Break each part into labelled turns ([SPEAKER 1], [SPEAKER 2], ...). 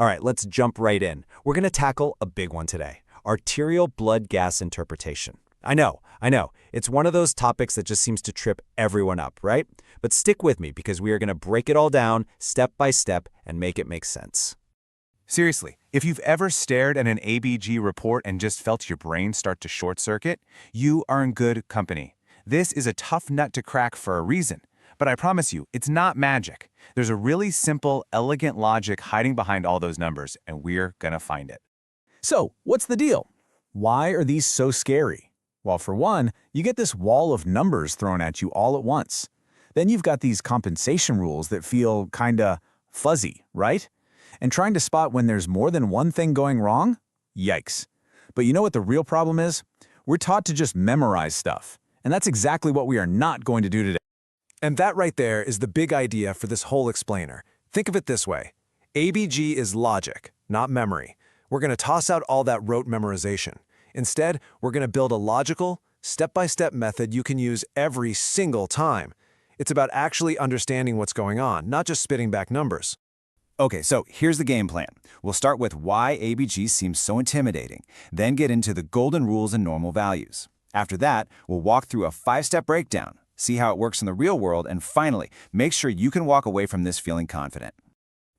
[SPEAKER 1] All right, let's jump right in. We're going to tackle a big one today, arterial blood gas interpretation. I know, it's one of those topics that just seems to trip everyone up, right? But stick with me because we are going to break it all down step by step and make it make sense.
[SPEAKER 2] Seriously, if you've ever stared at an ABG report and just felt your brain start to short circuit, you are in good company. This is a tough nut to crack for a reason, but I promise you, it's not magic. There's a really simple, elegant logic hiding behind all those numbers, and we're gonna find it.
[SPEAKER 3] So, what's the deal? Why are these so scary? Well, for one, you get this wall of numbers thrown at you all at once. Then you've got these compensation rules that feel kinda fuzzy, right? And trying to spot when there's more than one thing going wrong? Yikes. But you know what the real problem is? We're taught to just memorize stuff. And that's exactly what we are not going to do today.
[SPEAKER 4] And that right there is the big idea for this whole explainer. Think of it this way. ABG is logic, not memory. We're going to toss out all that rote memorization. Instead, we're going to build a logical, step-by-step method you can use every single time. It's about actually understanding what's going on, not just spitting back numbers.
[SPEAKER 2] Okay, so here's the game plan. We'll start with why ABG seems so intimidating, then get into the golden rules and normal values. After that, we'll walk through a 5-step breakdown, see how it works in the real world, and finally, make sure you can walk away from this feeling confident.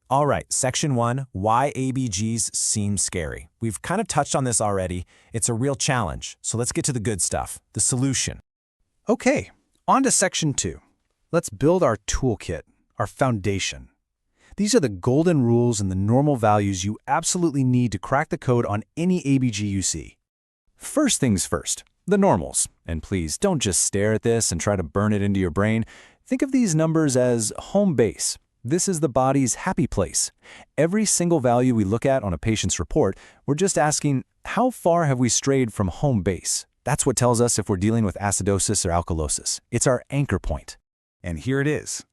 [SPEAKER 1] All right, Section 1, why ABGs seem scary. We've kind of touched on this already. It's a real challenge, so let's get to the good stuff, the solution.
[SPEAKER 4] Okay, on to Section 2. Let's build our toolkit, our foundation. These are the golden rules and the normal values you absolutely need to crack the code on any ABG you see.
[SPEAKER 1] First things first, the normals. And please don't just stare at this and try to burn it into your brain. Think of these numbers as home base. This is the body's happy place. Every single value we look at on a patient's report, we're just asking, how far have we strayed from home base? That's what tells us if we're dealing with acidosis or alkalosis. It's our anchor point.
[SPEAKER 3] And here it is,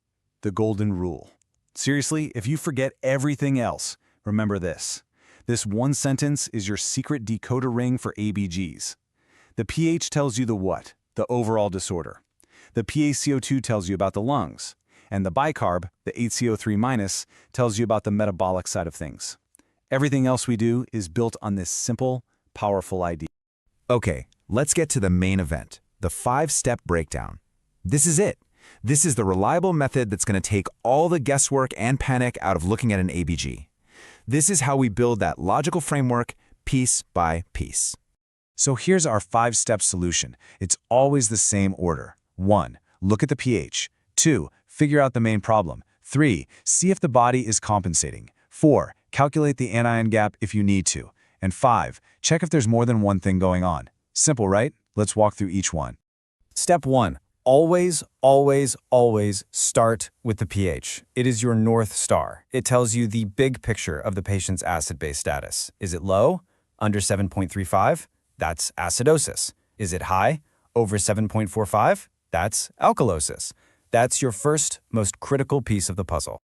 [SPEAKER 3] the golden rule. Seriously, if you forget everything else, remember this. This one sentence is your secret decoder ring for ABGs. The pH tells you the what, the overall disorder. The PaCO2 tells you about the lungs. And the bicarb, the 8CO3-, tells you about the metabolic side of things. Everything else we do is built on this simple, powerful idea.
[SPEAKER 1] Okay, let's get to the main event, the 5-step breakdown. This is it. This is the reliable method that's going to take all the guesswork and panic out of looking at an ABG. This is how we build that logical framework piece by piece. So here's our 5-step solution. It's always the same order. 1. Look at the pH. 2. Figure out the main problem. 3. See if the body is compensating. 4. Calculate the anion gap if you need to. And 5. Check if there's more than one thing going on. Simple, right? Let's walk through each one.
[SPEAKER 5] Step 1. Always, always, always start with the pH. It is your North Star. It tells you the big picture of the patient's acid-base status. Is it low? Under 7.35? That's acidosis. Is it high? Over 7.45? That's alkalosis. That's your first, most critical piece of the puzzle.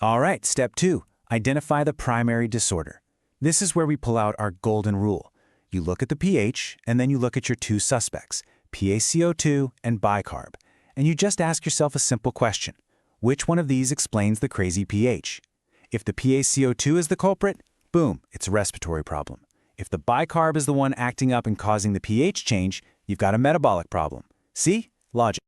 [SPEAKER 1] All right, step 2, identify the primary disorder. This is where we pull out our golden rule. You look at the pH, and then you look at your 2 suspects, PaCO2 and bicarb, and you just ask yourself a simple question. Which one of these explains the crazy pH? If the PaCO2 is the culprit, boom, it's a respiratory problem. If the bicarb is the one acting up and causing the pH change, you've got a metabolic problem. See? Logic.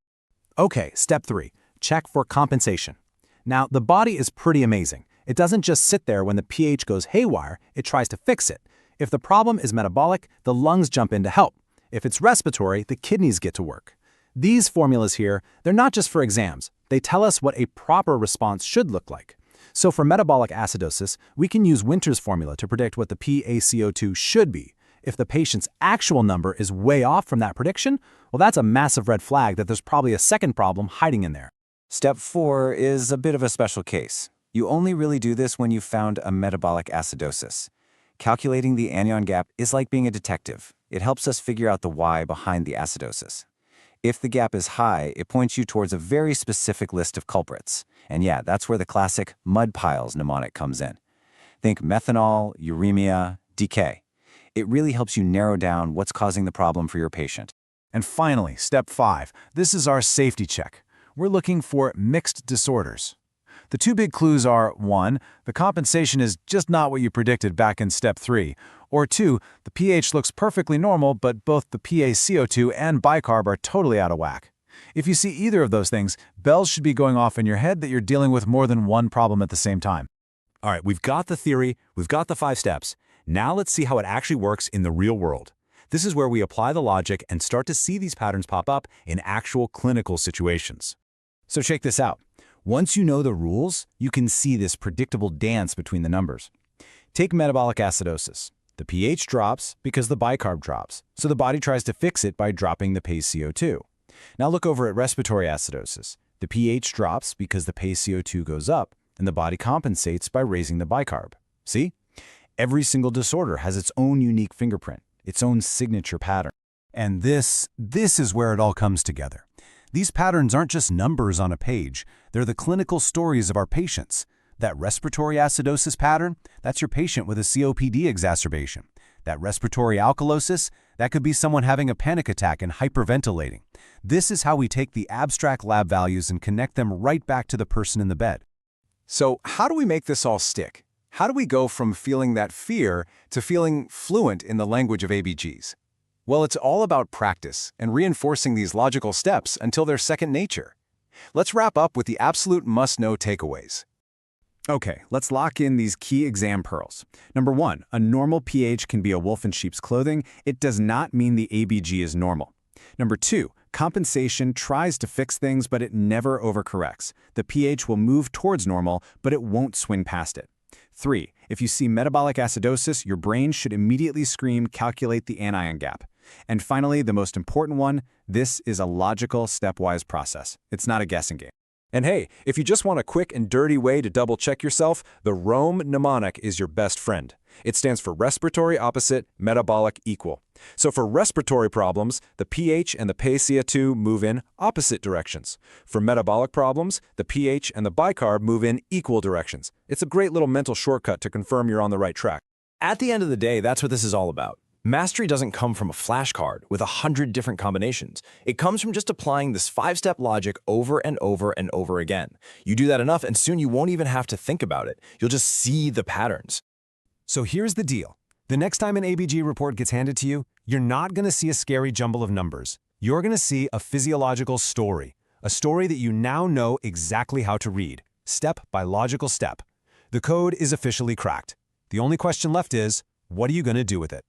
[SPEAKER 1] Okay, step 3, check for compensation. Now, the body is pretty amazing. It doesn't just sit there when the pH goes haywire, it tries to fix it. If the problem is metabolic, the lungs jump in to help. If it's respiratory, the kidneys get to work. These formulas here, they're not just for exams. They tell us what a proper response should look like. So for metabolic acidosis, we can use Winter's formula to predict what the PaCO2 should be. If the patient's actual number is way off from that prediction, well, that's a massive red flag that there's probably a second problem hiding in there.
[SPEAKER 2] Step 4 is a bit of a special case. You only really do this when you've found a metabolic acidosis. Calculating the anion gap is like being a detective. It helps us figure out the why behind the acidosis. If the gap is high, it points you towards a very specific list of culprits. And yeah, that's where the classic mud piles mnemonic comes in. Think methanol, uremia, decay. It really helps you narrow down what's causing the problem for your patient.
[SPEAKER 3] And finally, step 5. This is our safety check. We're looking for mixed disorders. The two big clues are, 1, the compensation is just not what you predicted back in step 3, or 2, the pH looks perfectly normal, but both the PaCO2 and bicarb are totally out of whack. If you see either of those things, bells should be going off in your head that you're dealing with more than one problem at the same time.
[SPEAKER 6] All right, we've got the theory, we've got the 5 steps. Now let's see how it actually works in the real world. This is where we apply the logic and start to see these patterns pop up in actual clinical situations.
[SPEAKER 3] So check this out. Once you know the rules, you can see this predictable dance between the numbers. Take metabolic acidosis. The pH drops because the bicarb drops, so the body tries to fix it by dropping the PaCO2. Now look over at respiratory acidosis. The pH drops because the PaCO2 goes up, and the body compensates by raising the bicarb. See? Every single disorder has its own unique fingerprint, its own signature pattern. And this is where it all comes together. These patterns aren't just numbers on a page, they're the clinical stories of our patients. That respiratory acidosis pattern, that's your patient with a COPD exacerbation. That respiratory alkalosis, that could be someone having a panic attack and hyperventilating. This is how we take the abstract lab values and connect them right back to the person in the bed.
[SPEAKER 4] So how do we make this all stick? How do we go from feeling that fear to feeling fluent in the language of ABGs? Well, it's all about practice and reinforcing these logical steps until they're second nature. Let's wrap up with the absolute must-know takeaways.
[SPEAKER 3] Okay, let's lock in these key exam pearls. Number 1, a normal pH can be a wolf in sheep's clothing. It does not mean the ABG is normal. Number 2, compensation tries to fix things, but it never overcorrects. The pH will move towards normal, but it won't swing past it. 3, if you see metabolic acidosis, your brain should immediately scream, calculate the anion gap. And finally, the most important one, this is a logical, stepwise process. It's not a guessing game.
[SPEAKER 4] And hey, if you just want a quick and dirty way to double-check yourself, the Rome mnemonic is your best friend. It stands for respiratory opposite, metabolic equal. So for respiratory problems, the pH and the PaCO2 move in opposite directions. For metabolic problems, the pH and the bicarb move in equal directions. It's a great little mental shortcut to confirm you're on the right track.
[SPEAKER 5] At the end of the day, that's what this is all about. Mastery doesn't come from a flashcard with 100 different combinations. It comes from just applying this 5-step logic over and over and over again. You do that enough, and soon you won't even have to think about it. You'll just see the patterns.
[SPEAKER 3] So here's the deal. The next time an ABG report gets handed to you, you're not going to see a scary jumble of numbers. You're going to see a physiological story, a story that you now know exactly how to read, step by logical step. The code is officially cracked. The only question left is, what are you going to do with it?